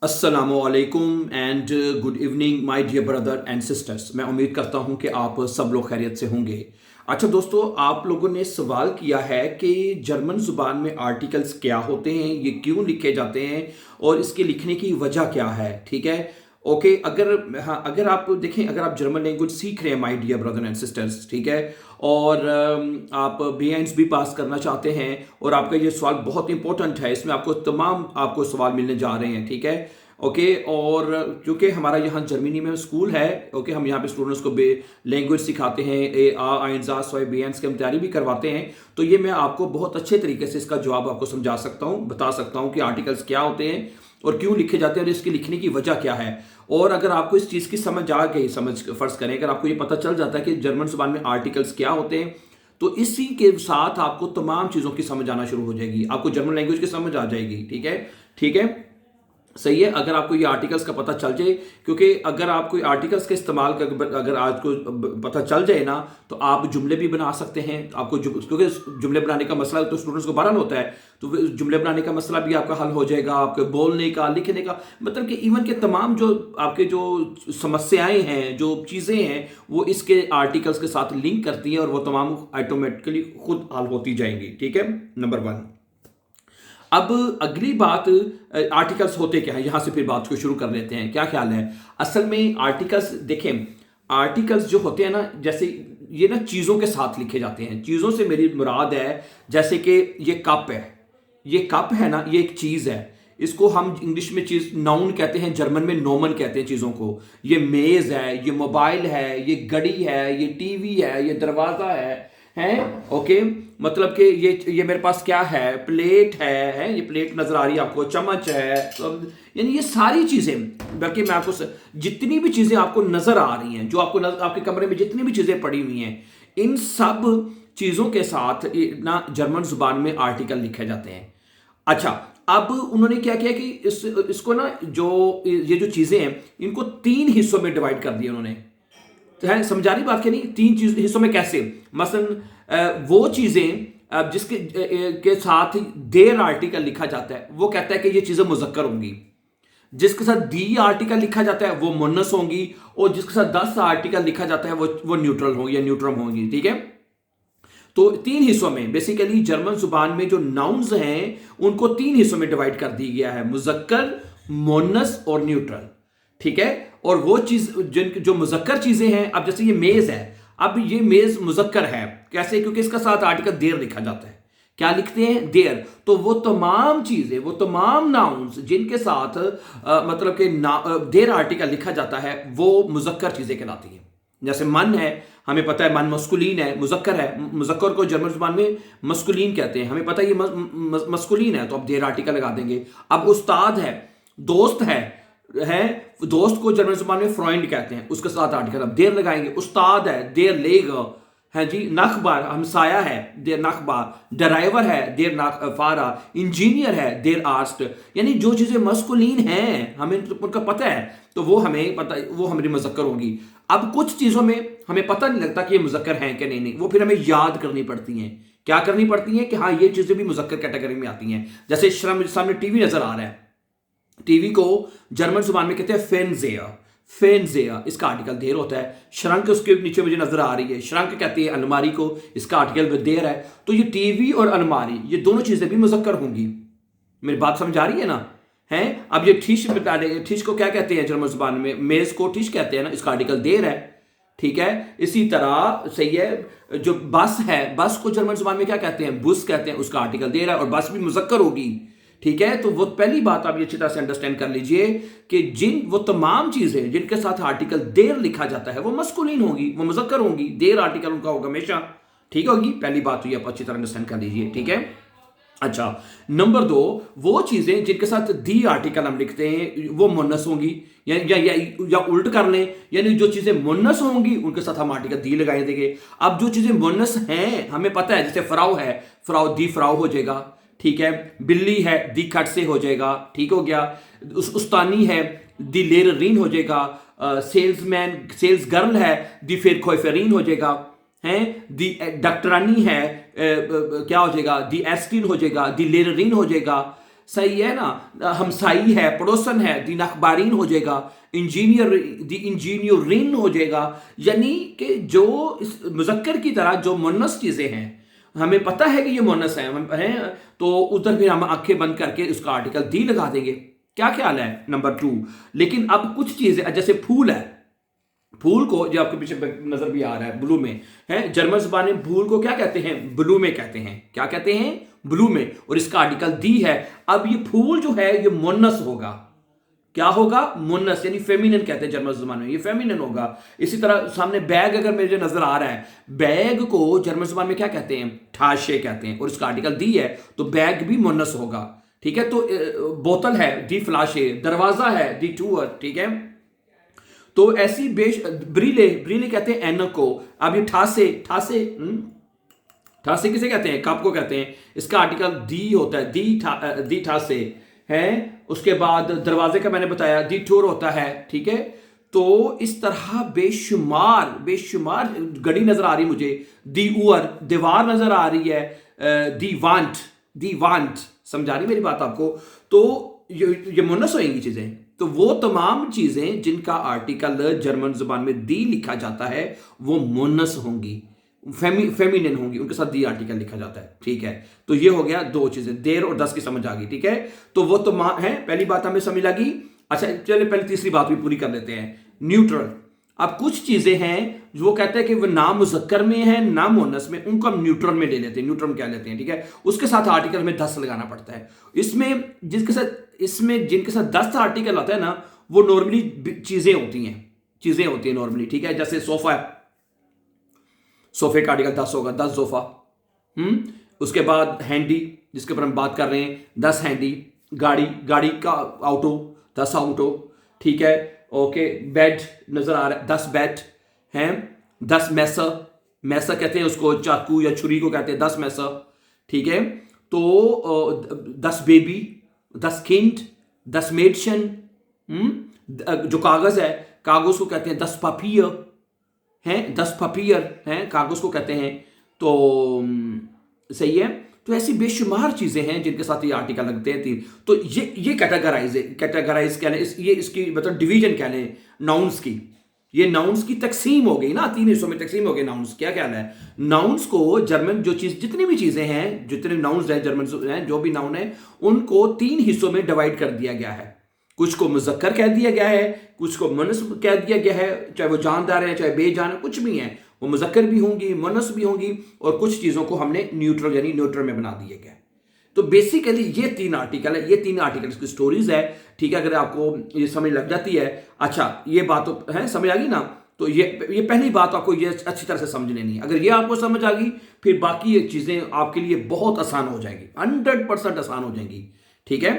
अस्सलामुअलैकुम and good evening my dear brother and sisters. मैं उम्मीद करता हूं कि आप सब लोग खैरियत से होंगे। अच्छा दोस्तों, आप लोगों ने सवाल किया है कि जर्मन ज़ुबान में आर्टिकल्स क्या होते हैं, ये क्यों लिखे जाते हैं और इसके लिखने की वजह क्या है। ठीक है, ओके। अगर आप देखें, अगर आप जर्मन लैंग्वेज सीख रहे हैं my dear brother and sisters, ठीक है, और आप B1 भी पास करना चाहते हैं और आपका ये सवाल बहुत इंपॉर्टेंट है, इसमें आपको सवाल मिलने जा रहे हैं। ठीक है, ओके। और क्योंकि हमारा यहाँ जर्मनी में स्कूल है, ओके, हम यहाँ पे स्टूडेंट्स को लैंग्वेज सिखाते हैं, ए आ आइन जा सोए B1 की हम तैयारी भी करवाते हैं। तो ये मैं आपको बहुत अच्छे तरीके से इसका जवाब आपको समझा सकता हूँ, बता सकता हूँ कि आर्टिकल्स क्या होते हैं और क्यों लिखे जाते हैं और इसके लिखने की वजह क्या है। और अगर आपको इस चीज़ की समझ आ गई, फर्ज करें अगर आपको ये पता चल जाता है कि जर्मन जुबान में आर्टिकल्स क्या होते हैं, तो इसी के साथ आपको तमाम चीज़ों की समझ आना शुरू हो जाएगी, आपको जर्मन लैंग्वेज की समझ आ जाएगी। ठीक है, ठीक है, सही है। अगर आपको ये आर्टिकल्स का पता चल जाए, क्योंकि अगर आप कोई आर्टिकल्स का इस्तेमाल अगर आज को पता चल जाए ना, तो आप जुमले भी बना सकते हैं। आपको क्योंकि जुमले बनाने का मसला तो स्टूडेंट्स को बहरहाल होता है, तो जुमले बनाने का मसला भी आपका हल हो जाएगा, आपके बोलने का, लिखने का, मतलब कि इवन के तमाम जो आपके जो समस्याएं हैं, जो चीज़ें हैं, वो इसके आर्टिकल्स के साथ लिंक करती हैं और वो तमाम ऑटोमेटिकली खुद हल होती जाएंगी। ठीक है, नंबर 1। अब अगली बात, आर्टिकल्स होते क्या है, यहां से फिर बात को शुरू कर लेते हैं। क्या ख्याल है? असल में आर्टिकल्स देखें, आर्टिकल्स जो होते हैं ना, जैसे ये ना चीज़ों के साथ लिखे जाते हैं। चीज़ों से मेरी मुराद है, जैसे कि ये कप है, ये कप है ना, ये एक चीज़ है। इसको हम इंग्लिश में चीज़ नाउन कहते हैं, जर्मन में नोमन कहते हैं चीज़ों को। ये मेज़ है, ये मोबाइल है, ये घड़ी है, ये टीवी है, ये दरवाज़ा है, ओके। मतलब कि ये मेरे पास क्या है, प्लेट है, ये प्लेट नजर आ रही है आपको, चम्मच है, तो यानी ये सारी चीजें, बल्कि मैं आपको जितनी भी चीजें आपको नजर आ रही हैं, जो आपके कमरे में जितनी भी चीजें पड़ी हुई हैं, इन सब चीजों के साथ ना जर्मन जुबान में आर्टिकल लिखे जाते हैं। अच्छा, अब उन्होंने क्या किया कि इसको ना, ये जो चीजें हैं, इनको 3 हिस्सों में डिवाइड कर दिया उन्होंने। तो है समझा रही बात, क्या नहीं? 3 हिस्सों में कैसे? मसलन वो चीजें जिसके के साथ देर आर्टिकल लिखा जाता है, वो कहता है कि ये चीजें मुजक्कर होंगी। जिसके साथ दी आर्टिकल लिखा जाता है वो मुन्नस होंगी, और जिसके साथ 10 आर्टिकल लिखा जाता है वो न्यूट्रल होंगी या न्यूट्रम होंगी। ठीक है, तो 3 हिस्सों में बेसिकली जर्मन जुबान में जो नाउन्स हैं उनको 3 हिस्सों में डिवाइड कर दिया गया है, मुजक्कर, मोनस और न्यूट्रल। ठीक है, और वो चीज जो मुजक्कर चीजें हैं, अब जैसे ये मेज है, अब ये मेज मुजक्कर है, कैसे? क्योंकि इसका साथ आर्टिकल देर लिखा जाता है। क्या लिखते हैं? देर। तो वो तमाम चीजें, वो तमाम नाउन्स जिनके साथ मतलब कि देर आर्टिकल लिखा जाता है, वो मुजक्कर चीजें कहलाती हैं। जैसे मन है, हमें पता है मन मस्कुलीन है, मुजक्कर है। मुजक्कर को जर्मन जुबान में मस्कुलीन कहते हैं, हमें पता है ये मस्कुलीन है, तो अब देर आर्टिकल लगा देंगे। अब उस्ताद है, दोस्त है, दोस्त को जर्मन जुबान में फ्रॉइंड कहते हैं, उसके साथ आर्टिकल अब देर लगाएंगे। उस्ताद है, देर लेगा है जी। नखबार, हमसाया है, देर नखबार। ड्राइवर है, देर फारा। इंजीनियर है, देर आर्स्ट। यानी जो चीजें मस्कुलीन हैं, हमें उनका पता है, तो वो हमें पता, वो हमारी मुजक्कर होगी। अब कुछ चीजों में हमें पता नहीं लगता कि ये मुजक्कर हैं कि नहीं, वो फिर हमें याद करनी पड़ती हैं। क्या करनी पड़ती हैं? कि हाँ, ये चीजें भी मुजक्कर कैटेगरी में आती हैं। जैसे सामने टीवी नजर आ रहा है, टीवी को जर्मन जुबान में कहते हैं फेनजेयर। फेनजेयर, इसका आर्टिकल देर होता है। श्रंक उसके नीचे मुझे नजर आ रही है, श्रंक कहती है अलमारी को, इसका आर्टिकल देर है। तो ये टीवी और अलमारी, ये दोनों चीजें भी मुजक्कर होंगी। मेरी बात समझ आ रही है ना? है, अब ये ठीश को क्या कहते हैं जर्मन जुबान में? मेज को ठीश कहते हैं ना, इसका आर्टिकल देर है। ठीक है, इसी तरह सही है, जो बस है, बस को जर्मन जुबान में क्या कहते हैं? बुस कहते हैं, उसका आर्टिकल देर है और बस भी मुजक्कर होगी। ठीक है, तो वो पहली बात आप ये अच्छी तरह से अंडरस्टैंड कर लीजिए कि वो तमाम चीजें जिनके साथ आर्टिकल देर लिखा जाता है वो मस्कुलीन होंगी, वो मुजक्कर होंगी, देर आर्टिकल उनका होगा हमेशा। ठीक होगी, पहली बात तो ये आप अच्छी तरह अंडरस्टैंड कर लीजिए। ठीक है, अच्छा, नंबर 2, वो चीजें जिनके साथ दी आर्टिकल हम लिखते हैं वो मुन्नस होंगी, या उल्ट कर लें, यानी जो चीजें मुन्नस होंगी उनके साथ हम आर्टिकल दी लगाए देंगे। अब जो चीजें मुन्नस हैं हमें पता है, जैसे फ्राउ है, फ्राउ दी फ्राउ हो जाएगा। ठीक है, बिल्ली है, दी खट से हो जाएगा। ठीक हो गया। उस्तानी है, दी लेर रीन हो जाएगा। सेल्समैन, सेल्स गर्ल है, दी फिर खोफेरीन हो जाएगा। हैं, दी डॉक्टरानी है, क्या हो जाएगा? दी एस्किन हो जाएगा, दी लेर रीन हो जाएगा। सही है ना, हमसाई है, पड़ोसन है, दी अखबारीन हो जाएगा, इंजीनियर दी इंजीनियरिन हो जाएगा। यानी कि जो इस मुजक्कर की तरह जो मुन्नस चीजें हैं, हमें पता है कि ये मुन्नस हैं, तो उधर भी हम आंखें बंद करके उसका आर्टिकल दी लगा देंगे। क्या ख्याल है? नंबर 2। लेकिन अब कुछ चीजें जैसे फूल है, फूल को जो आपके पीछे नजर भी आ रहा है ब्लू में है, जर्मन जुबान में फूल को क्या कहते हैं? ब्लू में कहते हैं। क्या कहते हैं? ब्लू में। और इसका आर्टिकल दी है। अब ये फूल जो है ये मुन्नस होगा। क्या होगा? मुन्नस, यानी फेमिनिन कहते हैं जर्मन जुबान में, ये फेमिनिन होगा। इसी तरह सामने बैग अगर मेरे नजर आ रहा है, बैग को जर्मन जुबान में क्या कहते हैं? ठाशे कहते हैं। और इसका आर्टिकल दी है तो बैग भी मुन्नस होगा। ठीक है, तो बोतल है, दी फ्लाशे। दरवाजा है, दी टूअर। ठीक है, तो ऐसी ब्रीले, ब्रीले कहते हैं एन को। अब ये ठासे, ठासे ठासे किसे कहते हैं? कप को कहते हैं। इसका आर्टिकल दी होता है, दी ठासे है। उसके बाद दरवाजे का मैंने बताया, दी टूर होता है। ठीक है, तो इस तरह बेशुमार बेशुमार घड़ी नजर आ रही मुझे। दी उअर, दीवार नजर आ रही है। दी वांट, दी वांट, समझा रही मेरी बात आपको? तो ये मुन्नस होंगी चीजें। तो वो तमाम चीजें जिनका आर्टिकल जर्मन जुबान में दी लिखा जाता है वो मुन्नस होंगी, फेमिनिन होंगी, उनके साथ दी आर्टिकल लिखा जाता है। ठीक है, तो ये हो गया 2 चीजें, देर और 10 की समझ आ गई। ठीक है, तो वो तो है, पहली बात हमें समझ लगी। अच्छा चलिए पहले तीसरी बात भी पूरी कर लेते हैं, न्यूट्रल। अब कुछ चीजें हैं जो वो कहते हैं कि वो ना मुजक्कर में है ना मुन्नस में, उनको हम न्यूट्रल में ले लेते हैं, न्यूट्रल क्या लेते हैं। ठीक है, उसके साथ आर्टिकल में 10 लगाना पड़ता है। इसमें जिनके साथ 10 आर्टिकल आता है ना, वो नॉर्मली चीजें होती हैं नॉर्मली। ठीक है, जैसे सोफा है, सोफे का आर्टिकल 10 होगा, 10 सोफा। उसके बाद हैंडी, जिसके ऊपर हम बात कर रहे हैं, 10 हैंडी। गाड़ी का ऑटो, 10 ऑटो। ठीक है, ओके। बेड नजर आ रहा है, 10 बेड हैं। 10 मैसर कहते हैं उसको, चाकू या छुरी को कहते हैं, 10 मैसर। ठीक है, तो 10 बेबी, 10 किंड, 10 मेडशन। जो कागज है, कागज को कहते हैं 10 पापियर हैं, 10 पापियर हैं, कागज को कहते हैं। तो सही है, तो ऐसी बेशुमार चीजें हैं जिनके साथ ये आर्टिकल लगते हैं 3। तो ये कैटेगराइज कह लें, ये इसकी मतलब डिवीजन कह लें नाउन्स की। ये नाउन्स की तकसीम हो गई ना, 3 हिस्सों में तकसीम हो गई नाउन्स। क्या ख्याल है? नाउन्स को जर्मन जो चीज, जितनी भी चीजें हैं, जितने नाउन्स हैं जर्मन हैं, जो भी नाउन है, उनको 3 हिस्सों में डिवाइड कर दिया गया है। कुछ को मुजक्कर कह दिया गया है, कुछ को मुन्नस कह दिया गया है, चाहे वो जानदार है चाहे बेजान है, कुछ भी है, वो मुजक्कर भी होंगी, मुन्नस भी होंगी। और कुछ चीजों को हमने न्यूट्रल यानी न्यूट्रल में बना दिया गया। तो बेसिकली ये 3 आर्टिकल है, ये 3 आर्टिकल्स की स्टोरीज है। ठीक है, अगर आपको ये समझ लग जाती है, अच्छा ये बात तो है, समझ आ गई ना, तो ये पहली बात आपको ये अच्छी तरह से समझ लेनी है। अगर ये आपको समझ आ गई, फिर बाकी ये चीजें आपके लिए बहुत आसान हो जाएगी, 100% आसान हो जाएंगी। ठीक है,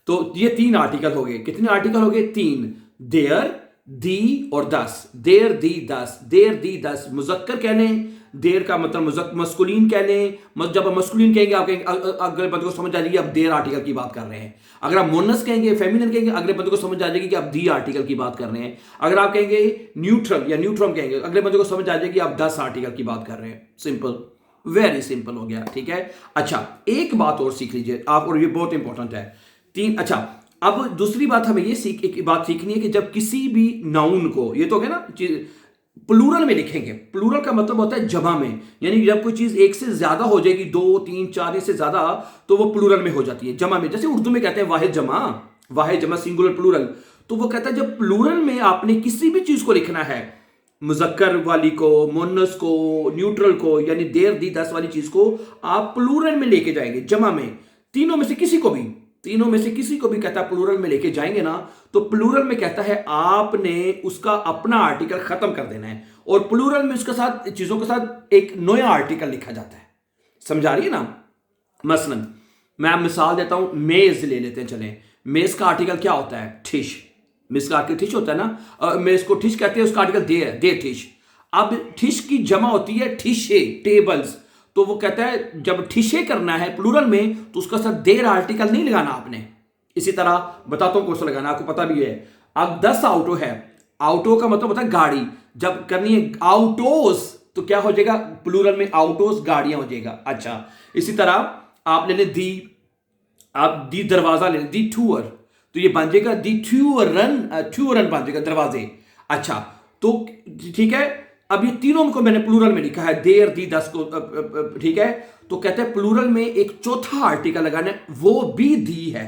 तो ये 3 आर्टिकल हो गए। कितने आर्टिकल हो गए? 3। देयर, दी और 10। There, the, 10। देयर, दी, 10 मुजक्कर कह लें, देर का मतलब मस्कुलिन कह लें। जब हम मस्कुलिन कहेंगे, आप कहेंगे, अगले बंदे को समझ आ जाएगी आप देर आर्टिकल की बात कर रहे हैं। अगर आप मुन्नस कहेंगे, फेमिनिन कहेंगे, अगले बंदे को समझ आ जाएगी कि आप दी आर्टिकल की बात कर रहे हैं। अगर आप कहेंगे न्यूट्रल या न्यूट्रम कहेंगे, अगले बंदे को समझ आ जाएगी आप 10 आर्टिकल की बात कर रहे हैं। सिंपल, वेरी सिंपल हो गया। ठीक है, अच्छा एक बात और सीख लीजिए आप, और ये बहुत इंपॉर्टेंट है। 3, अच्छा अब दूसरी बात हमें ये एक बात सीखनी है कि जब किसी भी नाउन को, ये तो हो गया ना, प्लूरल में लिखेंगे। प्लूरल का मतलब होता है जमा में, यानी जब कोई चीज एक से ज्यादा हो जाएगी, 2, 3, 4 से ज्यादा, तो वो प्लूरल में हो जाती है, जमा में। जैसे उर्दू में कहते हैं वाहिद जमा सिंगुलर प्लूरल। तो वो कहता है जब प्लूरल में आपने किसी भी चीज को लिखना है, मुजक्कर वाली को, मुन्नस को, न्यूट्रल को, यानी देर, दी, 10 वाली चीज को आप प्लूरल में लेके जाएंगे, जमा में। तीनों में से किसी को भी कहता है प्लूरल में लेके जाएंगे ना, तो प्लूरल में कहता है आपने उसका अपना आर्टिकल खत्म कर देना है, और प्लूरल में उसके साथ चीजों के साथ एक नया आर्टिकल लिखा जाता है। समझा रही है ना? मसलन मैं मिसाल देता हूं, मेज ले लेते हैं, चलें। मेज का आर्टिकल क्या होता है? ठिश। मेज का आर्टिकल ठिश होता है ना, मेज को ठिश कहते हैं, उसका आर्टिकल दे ठिश। अब ठिश की जमा होती है ठिशे, टेबल्स। तो वो कहता है जब ठिशे करना है प्लूरल में, तो उसका साथ देर आर्टिकल नहीं लगाना आपने। इसी तरह बताता हूं कौन सा लगाना, आपको पता भी है। अब 10 ऑटो है, ऑटो का मतलब होता है गाड़ी। जब करनी है ऑटोस, तो क्या हो जाएगा? प्लूरल में ऑटोस, गाड़ियां हो जाएगा। अच्छा, इसी तरह आप ले लें दी। आप दी दरवाजा ले, दी टूअर, तो ये बन जाएगा दी टूअरन, टूअरन बन जाएगा दरवाजे। अच्छा, तो ठीक है, अब ये तीनों को मैंने प्लूरल में लिखा है, देर, दी, दस को, ठीक है। तो कहते हैं प्लूरल में एक चौथा आर्टिकल लगाना है, वो भी दी है,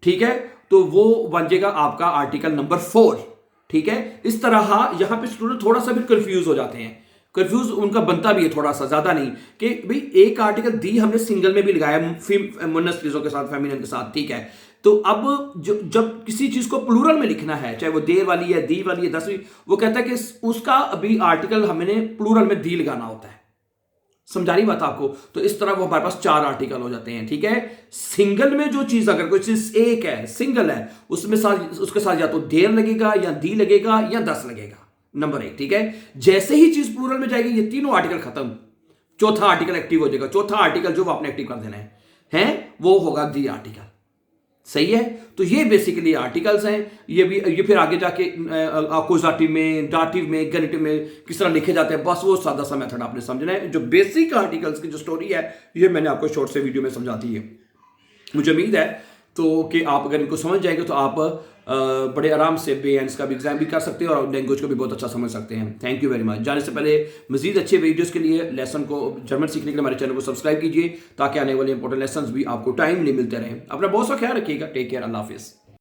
ठीक है। तो वो बन जाएगा आपका आर्टिकल नंबर 4, ठीक है। इस तरह यहां पे स्टूडेंट थोड़ा सा भी कंफ्यूज हो जाते हैं, कंफ्यूज उनका बनता भी है थोड़ा सा, ज्यादा नहीं, कि भाई एक आर्टिकल दी हमने सिंगल में भी लगाया मुन्नस चीजों के साथ, फेमिनिन के साथ, ठीक है। तो अब जब किसी चीज को प्लूरल में लिखना है, चाहे वो देर वाली है, दी वाली है, 10वीं, वो कहता है कि उसका अभी आर्टिकल हमने प्लूरल में दी लगाना होता है। समझा रही बात आपको? तो इस तरह वो हमारे पास 4 आर्टिकल हो जाते हैं, ठीक है। सिंगल में जो चीज, अगर कोई चीज एक है, सिंगल है, उसमें उसके साथ या तो देर लगेगा, या दी लगेगा, या 10 लगेगा, नंबर 1, ठीक है। जैसे ही चीज प्लूरल में जाएगी, ये तीनों आर्टिकल खत्म, चौथा आर्टिकल एक्टिव हो जाएगा। चौथा आर्टिकल जो आपने एक्टिव कर देना है वो होगा दी आर्टिकल। सही है। तो ये बेसिकली आर्टिकल्स हैं। ये फिर आगे जाके अकुजाटिव में, डाटिव में, गेनिटिव में किस तरह लिखे जाते हैं, बस वो सादा सा मेथड आपने समझना है। जो बेसिक आर्टिकल्स की जो स्टोरी है, ये मैंने आपको शॉर्ट से वीडियो में समझा दी है। मुझे उम्मीद है तो कि आप अगर इनको समझ जाएंगे तो आप बड़े आराम से बेएंड्स का भी एग्जाम भी कर सकते हैं और लैंग्वेज को भी बहुत अच्छा समझ सकते हैं। Thank you very much. जाने से पहले मजीद अच्छे वीडियोस के लिए, लेसन को जर्मन सीखने के लिए हमारे चैनल को सब्सक्राइब कीजिए, ताकि आने वाले इंपॉर्टेंट लेसन भी आपको टाइमली मिलते रहें। अपना बहुत सा ख्याल रखिएगा। Take care. अल्लाह हाफिज़।